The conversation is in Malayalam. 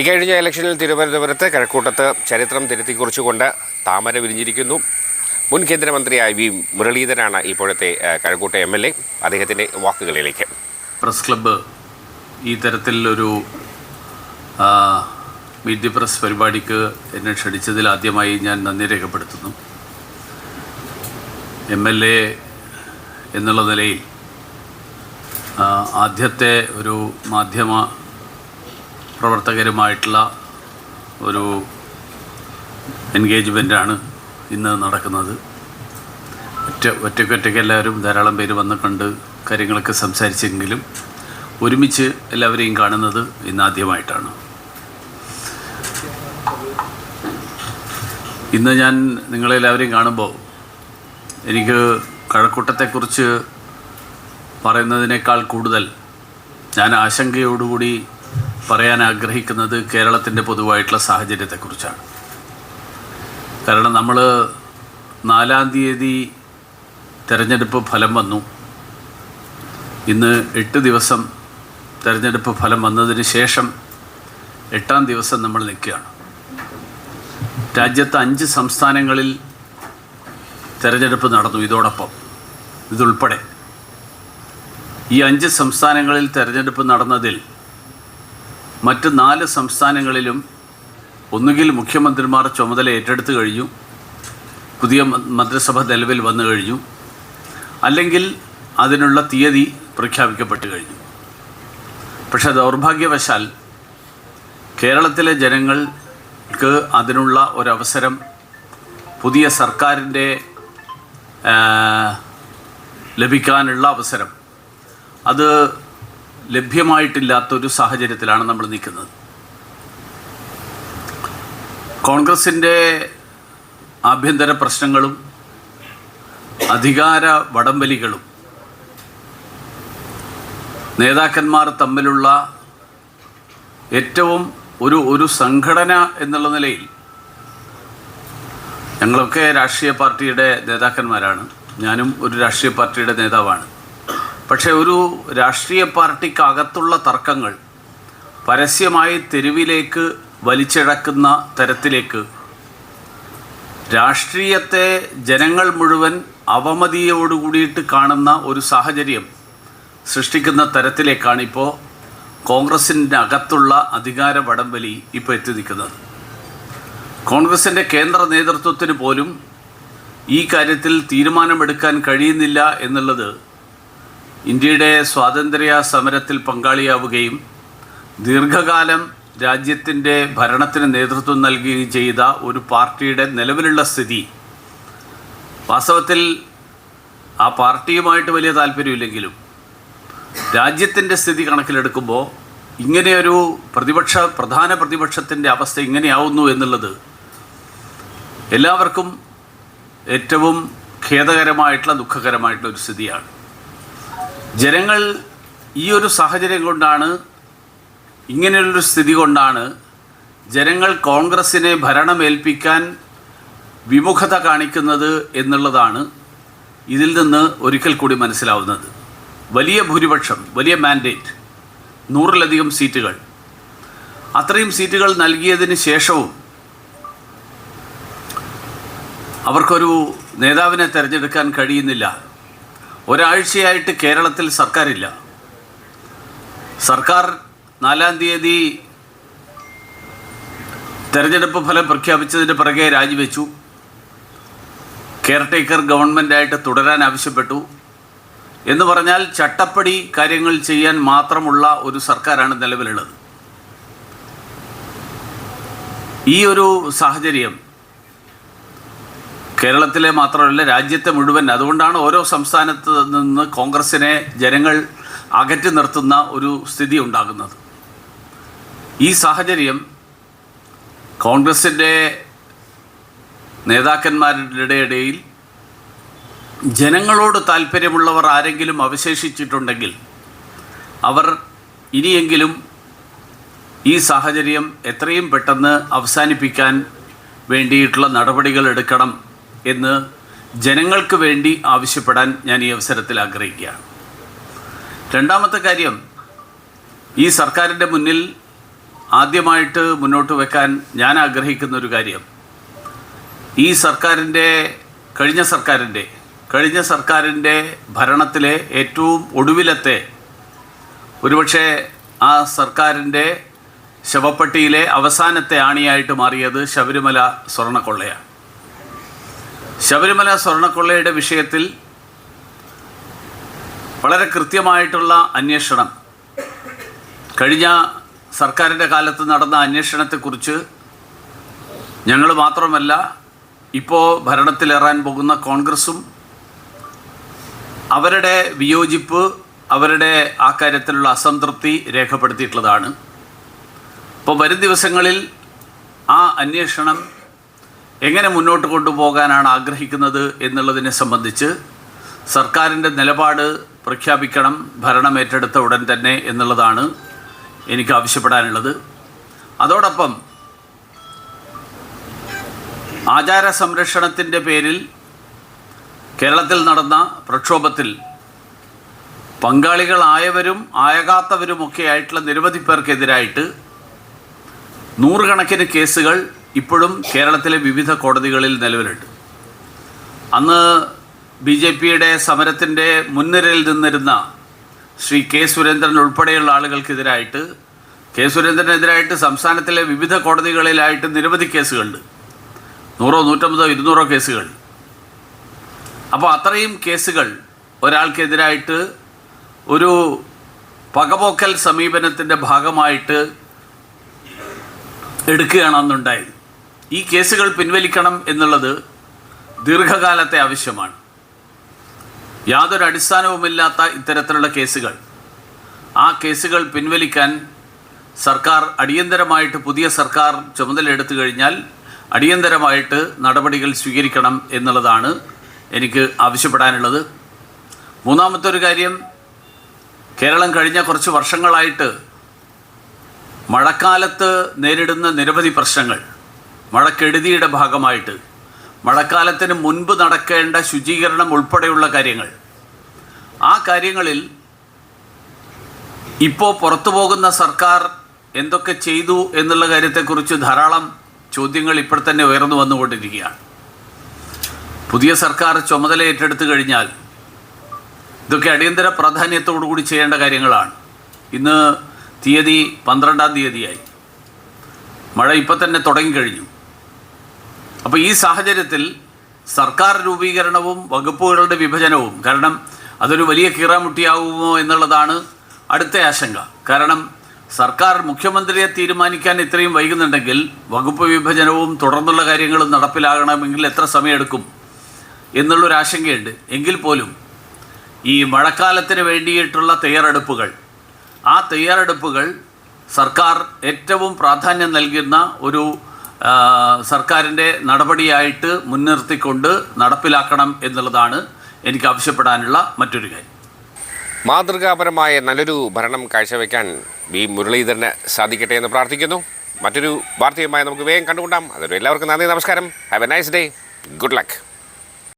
ഇക്കഴിഞ്ഞ ഇലക്ഷനിൽ തിരുവനന്തപുരത്ത് കഴക്കൂട്ടത്ത് ചരിത്രം തിരുത്തിക്കുറിച്ചുകൊണ്ട് താമര വിരിഞ്ഞിരിക്കുന്നു. മുൻ കേന്ദ്രമന്ത്രിയായ വി മുരളീധരനാണ് ഇപ്പോഴത്തെ കഴക്കൂട്ട MLA. അദ്ദേഹത്തിൻ്റെ വാക്കുകളിലേക്ക്. പ്രസ് ക്ലബ്ബ് ഈ തരത്തിലൊരു മീറ്റ് ദി പ്രസ് പരിപാടിക്ക് എന്നെ ക്ഷണിച്ചതിൽ ആദ്യമായി ഞാൻ നന്ദി രേഖപ്പെടുത്തുന്നു. MLA എന്നുള്ള നിലയിൽ ആദ്യത്തെ ഒരു മാധ്യമ പ്രവർത്തകരുമായിട്ടുള്ള ഒരു എൻഗേജ്മെൻറ്റാണ് ഇന്ന് നടക്കുന്നത്. ഒറ്റയ്ക്ക് എല്ലാവരും ധാരാളം പേര് വന്ന് കണ്ട് കാര്യങ്ങളൊക്കെ സംസാരിച്ചെങ്കിലും ഒരുമിച്ച് എല്ലാവരെയും കാണുന്നത് ഇന്നാദ്യമായിട്ടാണ്. ഇന്ന് ഞാൻ നിങ്ങളെല്ലാവരെയും കാണുമ്പോൾ എനിക്ക് കഴക്കൂട്ടത്തെക്കുറിച്ച് പറയുന്നതിനേക്കാൾ കൂടുതൽ ഞാൻ ആശങ്കയോടുകൂടി പറയാൻ ആഗ്രഹിക്കുന്നത് കേരളത്തിൻ്റെ പൊതുവായിട്ടുള്ള സാഹചര്യത്തെക്കുറിച്ചാണ്. കാരണം നമ്മൾ 4-ാം തീയതി തെരഞ്ഞെടുപ്പ് ഫലം വന്നു. ഇന്ന് 8 ദിവസം തെരഞ്ഞെടുപ്പ് ഫലം വന്നതിന് ശേഷം 8-ാം ദിവസം നമ്മൾ നിൽക്കുകയാണ്. രാജ്യത്ത് 5 സംസ്ഥാനങ്ങളിൽ തെരഞ്ഞെടുപ്പ് നടന്നു. ഇതുൾപ്പെടെ ഈ 5 സംസ്ഥാനങ്ങളിൽ തെരഞ്ഞെടുപ്പ് നടന്നതിൽ മറ്റ് 4 സംസ്ഥാനങ്ങളിലും ഒന്നുകിൽ മുഖ്യമന്ത്രിമാർ ചുമതല ഏറ്റെടുത്ത് കഴിഞ്ഞു, പുതിയ മന്ത്രിസഭ നിലവിൽ വന്നു കഴിഞ്ഞു, അല്ലെങ്കിൽ അതിനുള്ള തീയതി പ്രഖ്യാപിക്കപ്പെട്ട് കഴിഞ്ഞു. പക്ഷേ ദൗർഭാഗ്യവശാൽ കേരളത്തിലെ ജനങ്ങൾക്ക് അതിനുള്ള ഒരവസരം പുതിയ സർക്കാരിൻ്റെ ലഭിക്കാനുള്ള അവസരം അത് ലഭ്യമായിട്ടില്ലാത്തൊരു സാഹചര്യത്തിലാണ് നമ്മൾ നിൽക്കുന്നത്. കോൺഗ്രസിൻ്റെ ആഭ്യന്തര പ്രശ്നങ്ങളും അധികാര വടംവലികളും നേതാക്കന്മാർ തമ്മിലുള്ള ഏറ്റവും ഒരു സംഘടന എന്നുള്ള നിലയിൽ ഞങ്ങളൊക്കെ രാഷ്ട്രീയ പാർട്ടിയുടെ നേതാക്കന്മാരാണ്. ഞാനും ഒരു രാഷ്ട്രീയ പാർട്ടിയുടെ നേതാവാണ്. പക്ഷേ ഒരു രാഷ്ട്രീയ പാർട്ടിക്കകത്തുള്ള തർക്കങ്ങൾ പരസ്യമായി തെരുവിലേക്ക് വലിച്ചിഴക്കുന്ന തരത്തിലേക്ക് രാഷ്ട്രീയത്തെ ജനങ്ങൾ മുഴുവൻ അവമതിയോടുകൂടിയിട്ട് കാണുന്ന ഒരു സാഹചര്യം സൃഷ്ടിക്കുന്ന തരത്തിലേക്കാണ് ഇപ്പോൾ കോൺഗ്രസിൻ്റെ അകത്തുള്ള അധികാര വടംവലി ഇപ്പോൾ എത്തി നിൽക്കുന്നത്. കോൺഗ്രസിൻ്റെ കേന്ദ്ര നേതൃത്വത്തിന് പോലും ഈ കാര്യത്തിൽ തീരുമാനമെടുക്കാൻ കഴിയുന്നില്ല എന്നുള്ളത് ഇന്ത്യയുടെ സ്വാതന്ത്ര്യ സമരത്തിൽ പങ്കാളിയാവുകയും ദീർഘകാലം രാജ്യത്തിൻ്റെ ഭരണത്തിന് നേതൃത്വം നൽകുകയും ചെയ്ത ഒരു പാർട്ടിയുടെ നിലവിലുള്ള സ്ഥിതി, വാസ്തവത്തിൽ ആ പാർട്ടിയുമായിട്ട് വലിയ താല്പര്യമില്ലെങ്കിലും രാജ്യത്തിൻ്റെ സ്ഥിതി കണക്കിലെടുക്കുമ്പോൾ ഇങ്ങനെയൊരു പ്രധാന പ്രതിപക്ഷത്തിൻ്റെ അവസ്ഥ ഇങ്ങനെയാവുന്നു എന്നുള്ളത് എല്ലാവർക്കും ഏറ്റവും ഖേദകരമായിട്ടുള്ള ദുഃഖകരമായിട്ടുള്ള ഒരു സ്ഥിതിയാണ്. ജനങ്ങൾ ഈ ഒരു സാഹചര്യം കൊണ്ടാണ്, ഇങ്ങനെയൊരു സ്ഥിതി കൊണ്ടാണ് ജനങ്ങൾ കോൺഗ്രസിനെ ഭരണമേൽപ്പിക്കാൻ വിമുഖത കാണിക്കുന്നത് എന്നുള്ളതാണ് ഇതിൽ നിന്ന് ഒരിക്കൽ കൂടി മനസ്സിലാവുന്നത്. വലിയ ഭൂരിപക്ഷം, വലിയ മാൻഡേറ്റ്, 100-ലധികം സീറ്റുകൾ, അത്രയും സീറ്റുകൾ നൽകിയതിന് ശേഷവും അവർക്കൊരു നേതാവിനെ തിരഞ്ഞെടുക്കാൻ കഴിയുന്നില്ല. ഒരാഴ്ചയായിട്ട് കേരളത്തിൽ സർക്കാരില്ല. സർക്കാർ 4-ാം തീയതി തെരഞ്ഞെടുപ്പ് ഫലം പ്രഖ്യാപിച്ചതിന് പിറകെ രാജിവെച്ചു. കെയർടേക്കർ ഗവൺമെൻറ്റായിട്ട് തുടരാൻ ആവശ്യപ്പെട്ടു. എന്ന് പറഞ്ഞാൽ ചട്ടപ്പടി കാര്യങ്ങൾ ചെയ്യാൻ മാത്രമുള്ള ഒരു സർക്കാരാണ് നിലവിലുള്ളത്. ഈ ഒരു സാഹചര്യം കേരളത്തിലെ മാത്രമല്ല രാജ്യത്തെ മുഴുവൻ, അതുകൊണ്ടാണ് ഓരോ സംസ്ഥാനത്ത് നിന്ന് കോൺഗ്രസിനെ ജനങ്ങൾ അകറ്റി നിർത്തുന്ന ഒരു സ്ഥിതി ഉണ്ടാകുന്നത്. ഈ സാഹചര്യം കോൺഗ്രസിൻ്റെ നേതാക്കന്മാരുടെ ഇടയിൽ ജനങ്ങളോട് താല്പര്യമുള്ളവർ ആരെങ്കിലും അവശേഷിച്ചിട്ടുണ്ടെങ്കിൽ അവർ ഇനിയെങ്കിലും ഈ സാഹചര്യം എത്രയും പെട്ടെന്ന് അവസാനിപ്പിക്കാൻ വേണ്ടിയിട്ടുള്ള നടപടികൾ എടുക്കണം എന്ന് ജനങ്ങൾക്ക് വേണ്ടി ആവശ്യപ്പെടാൻ ഞാൻ ഈ അവസരത്തിൽ ആഗ്രഹിക്കുകയാണ്. രണ്ടാമത്തെ കാര്യം, ഈ സർക്കാരിൻ്റെ മുന്നിൽ ആദ്യമായിട്ട് മുന്നോട്ട് വെക്കാൻ ഞാൻ ആഗ്രഹിക്കുന്ന ഒരു കാര്യം, ഈ സർക്കാരിൻ്റെ കഴിഞ്ഞ സർക്കാരിൻ്റെ ഭരണത്തിലെ ഏറ്റവും ഒടുവിലത്തെ, ഒരുപക്ഷെ ആ സർക്കാരിൻ്റെ ശവപ്പെട്ടിയിലെ അവസാനത്തെ ആണിയായിട്ട് മാറിയത് ശബരിമല സ്വർണ്ണക്കൊള്ളയാണ്. ശബരിമല സ്വർണ്ണക്കൊള്ളയുടെ വിഷയത്തിൽ വളരെ കൃത്യമായിട്ടുള്ള അന്വേഷണം, കഴിഞ്ഞ സർക്കാരിൻ്റെ കാലത്ത് നടന്ന അന്വേഷണത്തെക്കുറിച്ച് ഞങ്ങൾ മാത്രമല്ല, ഇപ്പോൾ ഭരണത്തിലേറാൻ പോകുന്ന കോൺഗ്രസും അവരുടെ വിയോജിപ്പ്, അവരുടെ ആ കാര്യത്തിലുള്ള അസംതൃപ്തി രേഖപ്പെടുത്തിയിട്ടുള്ളതാണ്. അപ്പോൾ വരും ദിവസങ്ങളിൽ ആ അന്വേഷണം എങ്ങനെ മുന്നോട്ട് കൊണ്ടുപോകാനാണ് ആഗ്രഹിക്കുന്നത് എന്നുള്ളതിനെ സംബന്ധിച്ച് സർക്കാരിൻ്റെ നിലപാട് പ്രഖ്യാപിക്കണം ഭരണം ഏറ്റെടുത്ത ഉടൻ തന്നെ എന്നുള്ളതാണ് എനിക്ക് ആവശ്യപ്പെടാനുള്ളത്. അതോടൊപ്പം ആചാര സംരക്ഷണത്തിൻ്റെ പേരിൽ കേരളത്തിൽ നടന്ന പ്രക്ഷോഭത്തിൽ പങ്കാളികളായവരും ആകാത്തവരുമൊക്കെ ആയിട്ടുള്ള നിരവധി പേർക്കെതിരായിട്ട് നൂറുകണക്കിന് കേസുകൾ ഇപ്പോഴും കേരളത്തിലെ വിവിധ കോടതികളിൽ നിലവിലുണ്ട്. അന്ന് BJPയുടെ സമരത്തിൻ്റെ മുൻനിരയിൽ നിന്നിരുന്ന ശ്രീ കെ സുരേന്ദ്രൻ ഉൾപ്പെടെയുള്ള ആളുകൾക്കെതിരായിട്ട്, കെ സുരേന്ദ്രനെതിരായിട്ട് സംസ്ഥാനത്തിലെ വിവിധ കോടതികളിലായിട്ട് നിരവധി കേസുകളുണ്ട്, 100, 150, 200 കേസുകൾ. അപ്പോൾ അത്രയും കേസുകൾ ഒരാൾക്കെതിരായിട്ട് ഒരു പകപോക്കൽ സമീപനത്തിൻ്റെ ഭാഗമായിട്ട് എടുക്കുകയാണ് അന്നുണ്ടായത്. ഈ കേസുകൾ പിൻവലിക്കണം എന്നുള്ളത് ദീർഘകാലത്തെ ആവശ്യമാണ്. യാതൊരു അടിസ്ഥാനവുമില്ലാത്ത ഇത്തരത്തിലുള്ള കേസുകൾ, ആ കേസുകൾ പിൻവലിക്കാൻ സർക്കാർ അടിയന്തരമായിട്ട്, പുതിയ സർക്കാർ ചുമതലയെടുത്തു കഴിഞ്ഞാൽ അടിയന്തരമായിട്ട് നടപടികൾ സ്വീകരിക്കണം എന്നുള്ളതാണ് എനിക്ക് ആവശ്യപ്പെടാനുള്ളത്. മൂന്നാമത്തെ ഒരു കാര്യം, കേരളം കഴിഞ്ഞ കുറച്ച് വർഷങ്ങളായിട്ട് മഴക്കാലത്ത് നേരിടുന്ന നിരവധി പ്രശ്നങ്ങൾ, മഴക്കെടുതിയുടെ ഭാഗമായിട്ട് മഴക്കാലത്തിന് മുൻപ് നടക്കേണ്ട ശുചീകരണം ഉൾപ്പെടെയുള്ള കാര്യങ്ങൾ, ആ കാര്യങ്ങളിൽ ഇപ്പോൾ പുറത്തു പോകുന്ന സർക്കാർ എന്തൊക്കെ ചെയ്തു എന്നുള്ള കാര്യത്തെക്കുറിച്ച് ധാരാളം ചോദ്യങ്ങൾ ഇപ്പോൾ തന്നെ ഉയർന്നു വന്നുകൊണ്ടിരിക്കുകയാണ്. പുതിയ സർക്കാർ ചുമതല ഏറ്റെടുത്തു കഴിഞ്ഞാൽ ഇതൊക്കെ അടിയന്തര പ്രാധാന്യത്തോടു കൂടി ചെയ്യേണ്ട കാര്യങ്ങളാണ്. ഇന്ന് തീയതി 12-ാം തീയതിയായി, മഴ ഇപ്പം തന്നെ തുടങ്ങിക്കഴിഞ്ഞു. അപ്പോൾ ഈ സാഹചര്യത്തിൽ സർക്കാർ രൂപീകരണവും വകുപ്പുകളുടെ വിഭജനവും, കാരണം അതൊരു വലിയ കീറാമുട്ടിയാവുമോ എന്നുള്ളതാണ് അടുത്ത ആശങ്ക. കാരണം സർക്കാർ മുഖ്യമന്ത്രിയെ തീരുമാനിക്കാൻ ഇത്രയും വൈകുന്നുണ്ടെങ്കിൽ വകുപ്പ് വിഭജനവും തുടർന്നുള്ള കാര്യങ്ങളും നടപ്പിലാകണമെങ്കിൽ എത്ര സമയമെടുക്കും എന്നുള്ളൊരാശങ്കയുണ്ട്. എങ്കിൽ പോലും ഈ മഴക്കാലത്തിന് വേണ്ടിയിട്ടുള്ള തയ്യാറെടുപ്പുകൾ, ആ തയ്യാറെടുപ്പുകൾ സർക്കാർ ഏറ്റവും പ്രാധാന്യം നൽകുന്ന ഒരു സർക്കാരിൻ്റെ നടപടിയായിട്ട് മുൻനിർത്തിക്കൊണ്ട് നടപ്പിലാക്കണം എന്നുള്ളതാണ് എനിക്ക് ആവശ്യപ്പെടാനുള്ള മറ്റൊരു കാര്യം. മാതൃകാപരമായ നല്ലൊരു ഭരണം കാഴ്ചവെക്കാൻ മുരളീധരന് സാധിക്കട്ടെ എന്ന് പ്രാർത്ഥിക്കുന്നു. മറ്റൊരു വാർത്തയുമായി നമുക്ക് വേഗം കണ്ടുകൊണ്ടാം. അതൊരു എല്ലാവർക്കും നന്ദി, നമസ്കാരം. Have A nice day. Good luck.